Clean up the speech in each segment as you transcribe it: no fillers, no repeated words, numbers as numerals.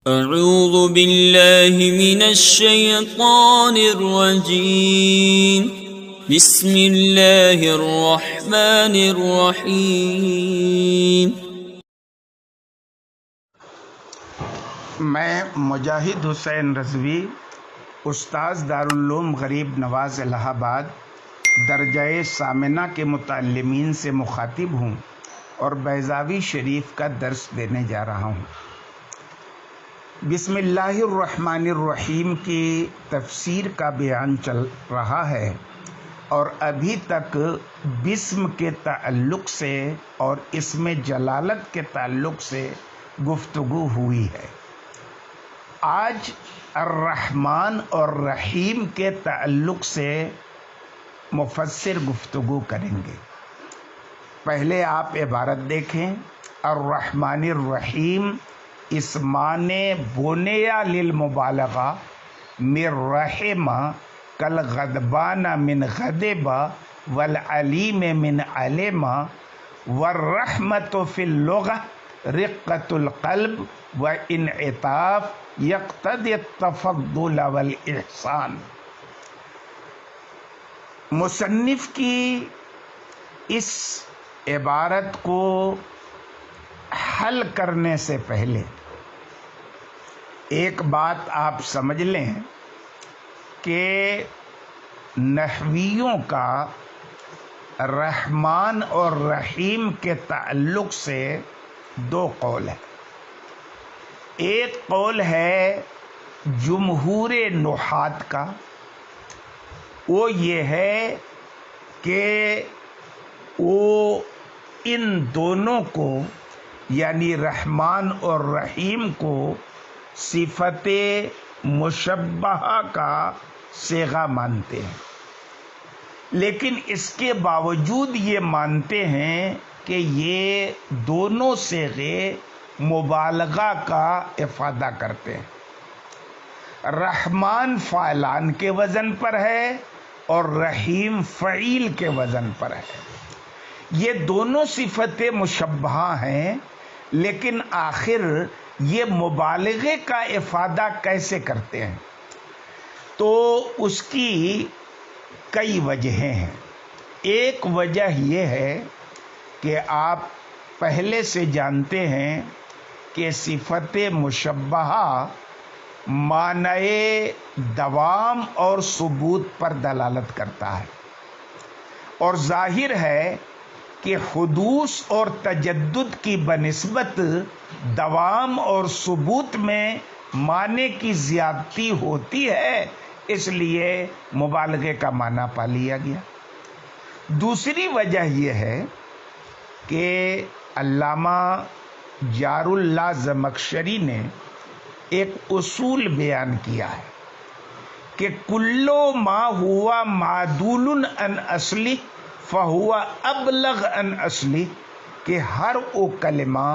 اعوذ باللہ من الشیطان الرجیم بسم اللہ الرحمن الرحیم۔ میں مجاہد حسین رضوی، استاذ دارالعلوم غریب نواز الہ آباد، درجہ ثامنہ کے متعلمین سے مخاطب ہوں اور بیضاوی شریف کا درس دینے جا رہا ہوں۔ بسم اللہ الرحمن الرحیم کی تفسیر کا بیان چل رہا ہے اور ابھی تک بسم کے تعلق سے اور اسم جلالت کے تعلق سے گفتگو ہوئی ہے۔ آج الرحمن اور رحیم کے تعلق سے مفسر گفتگو کریں گے۔ پہلے آپ عبارت دیکھیں، الرحمن الرحیم اسمان بنیا للمبالغہ من رحم کالغضبان من غضب والعلیم من علم والرحمت فی اللغة رقة القلب وانعطاف یقتضی التفضل والاحسان۔ مصنف کی اس عبارت کو حل کرنے سے پہلے ایک بات آپ سمجھ لیں کہ نحویوں کا رحمان اور رحیم کے تعلق سے دو قول ہیں۔ ایک قول ہے جمہور نحات کا، وہ یہ ہے کہ وہ ان دونوں کو یعنی رحمان اور رحیم کو صفت مشبہہ کا صیغہ مانتے ہیں، لیکن اس کے باوجود یہ مانتے ہیں کہ یہ دونوں صیغے مبالغہ کا افادہ کرتے ہیں۔ رحمان فاعلان کے وزن پر ہے اور رحیم فعیل کے وزن پر ہے۔ یہ دونوں صفتیں مشبہہ ہیں، لیکن آخر یہ مبالغے کا افادہ کیسے کرتے ہیں؟ تو اس کی کئی وجہیں ہیں۔ ایک وجہ یہ ہے کہ آپ پہلے سے جانتے ہیں کہ صفت مشبہہ معنی دوام اور ثبوت پر دلالت کرتا ہے، اور ظاہر ہے کہ حدوث اور تجدد کی بنسبت دوام اور ثبوت میں معنی کی زیادتی ہوتی ہے، اس لیے مبالغے کا معنی پا لیا گیا۔ دوسری وجہ یہ ہے کہ علامہ جار اللہ زمخشری نے ایک اصول بیان کیا ہے کہ کلو ما ہوا معدول عن اصلی فہو ابلغ عن اصلی، کہ ہر وہ کلمہ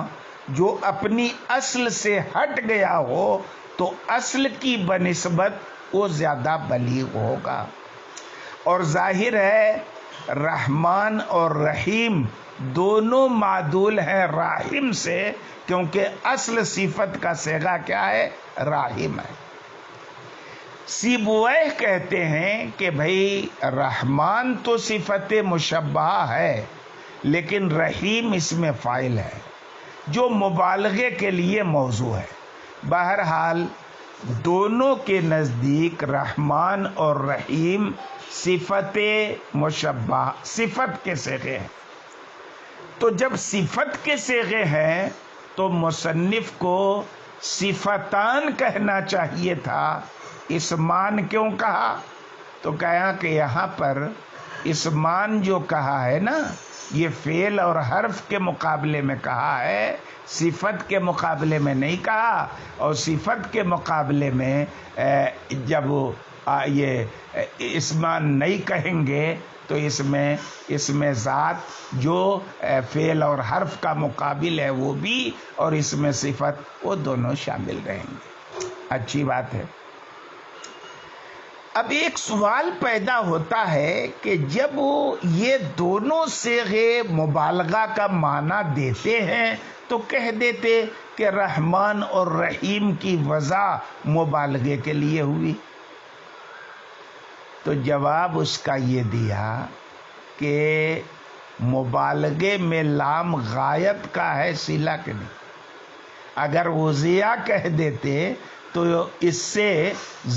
جو اپنی اصل سے ہٹ گیا ہو تو اصل کی بنسبت وہ زیادہ بلیغ ہوگا۔ اور ظاہر ہے رحمان اور رحیم دونوں معدول ہیں راحم سے، کیونکہ اصل صفت کا صیغہ کیا ہے؟ راحم ہے۔ سیبویہ کہتے ہیں کہ بھئی رحمان تو صفت مشبہہ ہے، لیکن رحیم اس میں فاعل ہے جو مبالغے کے لیے موضوع ہے۔ بہرحال دونوں کے نزدیک رحمان اور رحیم صفت مشبہہ صفت کے صیغے ہیں۔ تو جب صفت کے صیغے ہیں تو مصنف کو صفتان کہنا چاہیے تھا، اسمان کیوں کہا؟ تو کہا کہ یہاں پر اسمان جو کہا ہے نا، یہ فعل اور حرف کے مقابلے میں کہا ہے، صفت کے مقابلے میں نہیں کہا۔ اور صفت کے مقابلے میں جب یہ اسمان نہیں کہیں گے تو اس میں ذات جو فعل اور حرف کا مقابل ہے وہ بھی، اور اس میں صفت، وہ دونوں شامل رہیں گے۔ اچھی بات ہے۔ اب ایک سوال پیدا ہوتا ہے کہ جب یہ دونوں صیغے مبالغہ کا معنی دیتے ہیں تو کہہ دیتے کہ رحمان اور رحیم کی وضع مبالغے کے لیے ہوئی. تو جواب اس کا یہ دیا کہ مبالغے میں لام غایت کا ہے صلہ کے نہیں. اگر وضیع کہہ دیتے تو اس سے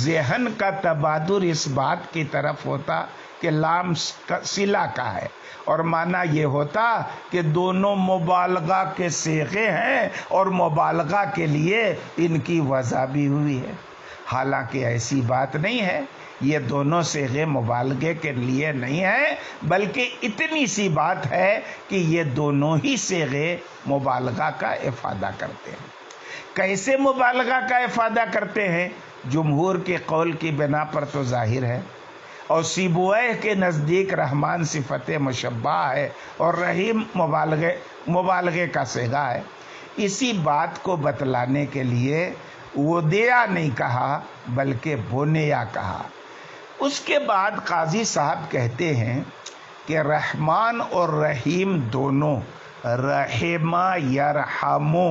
ذہن کا تبادر اس بات کی طرف ہوتا کہ لام صلہ کا ہے، اور معنی یہ ہوتا کہ دونوں مبالغہ کے صیغے ہیں اور مبالغہ کے لیے ان کی وضع بھی ہوئی ہے. حالانکہ ایسی بات نہیں ہے، یہ دونوں صیغے مبالغے کے لیے نہیں ہیں، بلکہ اتنی سی بات ہے کہ یہ دونوں ہی صیغے مبالغہ کا افادہ کرتے ہیں. کیسے مبالغہ کا افادہ کرتے ہیں؟ جمہور کے قول کی بنا پر تو ظاہر ہے، اور سیبویہ کے نزدیک رحمان صفت مشبہ ہے اور رحیم مبالغے کا صیغہ ہے. اسی بات کو بتلانے کے لیے ودیع نہیں کہا بلکہ بنیا کہا. اس کے بعد قاضی صاحب کہتے ہیں کہ رحمان اور رحیم دونوں رحمہ یرحمو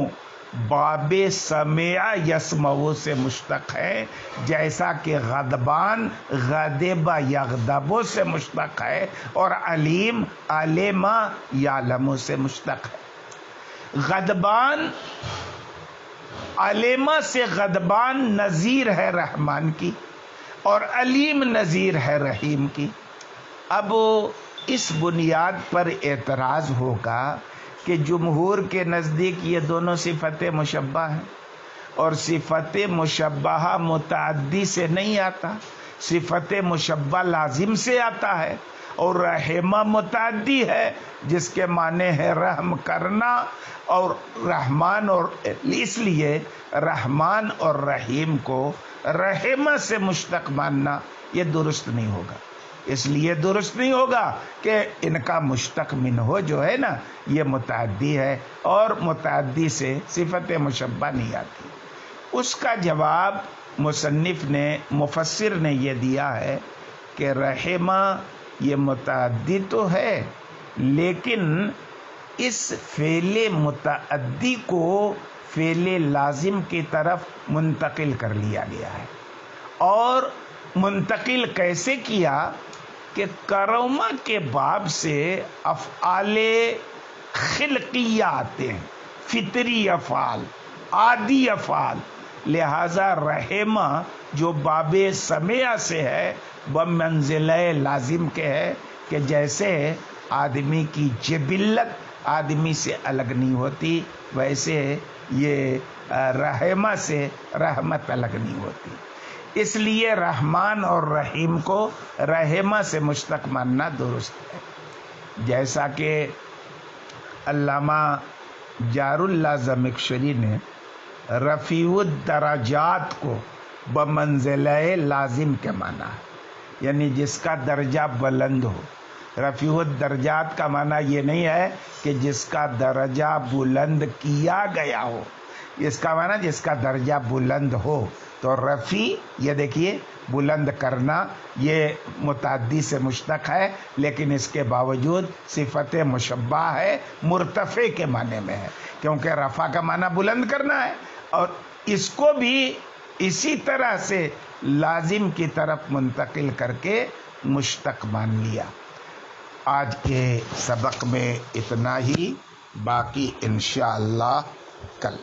باب سمع یسمعو سے مشتق ہے، جیسا کہ غضبان غضب یغضب سے مشتق ہے اور علیم علم یعلم سے مشتق ہے. غضبان علم سے غضبان نظیر ہے رحمان کی اور علیم نظیر ہے رحیم کی. اب اس بنیاد پر اعتراض ہوگا کہ جمہور کے نزدیک یہ دونوں صفت مشبہ ہیں، اور صفت مشبہ متعدی سے نہیں آتا، صفت مشبہ لازم سے آتا ہے، اور رحمہ متعدی ہے جس کے معنی ہے رحم کرنا، اور رحمان اور اس لیے رحمان اور رحیم کو رحمہ سے مشتق ماننا یہ درست نہیں ہوگا. اس لیے درست نہیں ہوگا کہ ان کا مشتق منہ جو ہے نا یہ متعدی ہے، اور متعدی سے صفت مشبہ نہیں آتی. اس کا جواب مفسر نے یہ دیا ہے کہ رحمہ یہ متعدی تو ہے، لیکن اس فعل متعدی کو فعل لازم کی طرف منتقل کر لیا گیا ہے. اور منتقل کیسے کیا کہ کرما کے باب سے افعال خلقیہ آتے ہیں، فطری افعال، عادی افعال، لہذا رحمہ جو باب سمع سے ہے وہ منزلہ لازم کے ہے کہ جیسے آدمی کی جبلت آدمی سے الگ نہیں ہوتی، ویسے یہ رحمہ سے رحمت الگ نہیں ہوتی. اس لیے رحمان اور رحیم کو رحمہ سے مشتق ماننا درست ہے. جیسا کہ علامہ جار اللہ زمخشری نے رفیع الدرجات کو بمنزلہ لازم کے مانا ہے، یعنی جس کا درجہ بلند ہو. رفیع الدرجات کا معنی یہ نہیں ہے کہ جس کا درجہ بلند کیا گیا ہو، اس کا معنی جس کا درجہ بلند ہو. تو رفیع یہ دیکھیے بلند کرنا یہ متعدی سے مشتق ہے، لیکن اس کے باوجود صفت مشبہ ہے، مرتفع کے معنی میں ہے، کیونکہ رفع کا معنی بلند کرنا ہے، اور اس کو بھی اسی طرح سے لازم کی طرف منتقل کر کے مشتق مان لیا. آج کے سبق میں اتنا ہی، باقی انشاءاللہ کل.